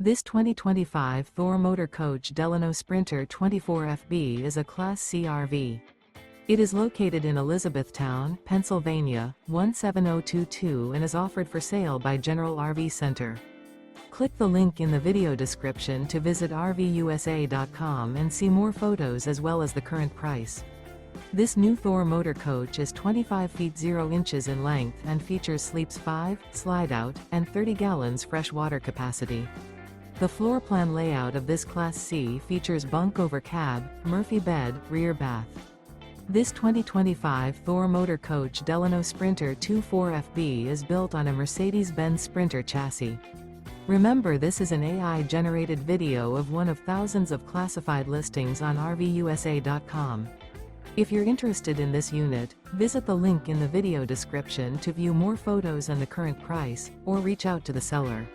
This 2025 Thor Motor Coach Delano Sprinter 24FB is a Class C RV. It is located in Elizabethtown, Pennsylvania, 17022 and is offered for sale by General RV Center. Click the link in the video description to visit RVUSA.com and see more photos as well as the current price. This new Thor Motor Coach is 25 feet 0 inches in length and features sleeps 5, Slideout, and 30 gallons fresh water capacity. The floor plan layout of this Class C features bunk over cab, Murphy bed, rear bath. This 2025 Thor Motor Coach Delano Sprinter 24FB is built on a Mercedes-Benz Sprinter chassis. Remember, this is an AI-generated video of one of thousands of classified listings on RVUSA.com. If you're interested in this unit, visit the link in the video description to view more photos and the current price, or reach out to the seller.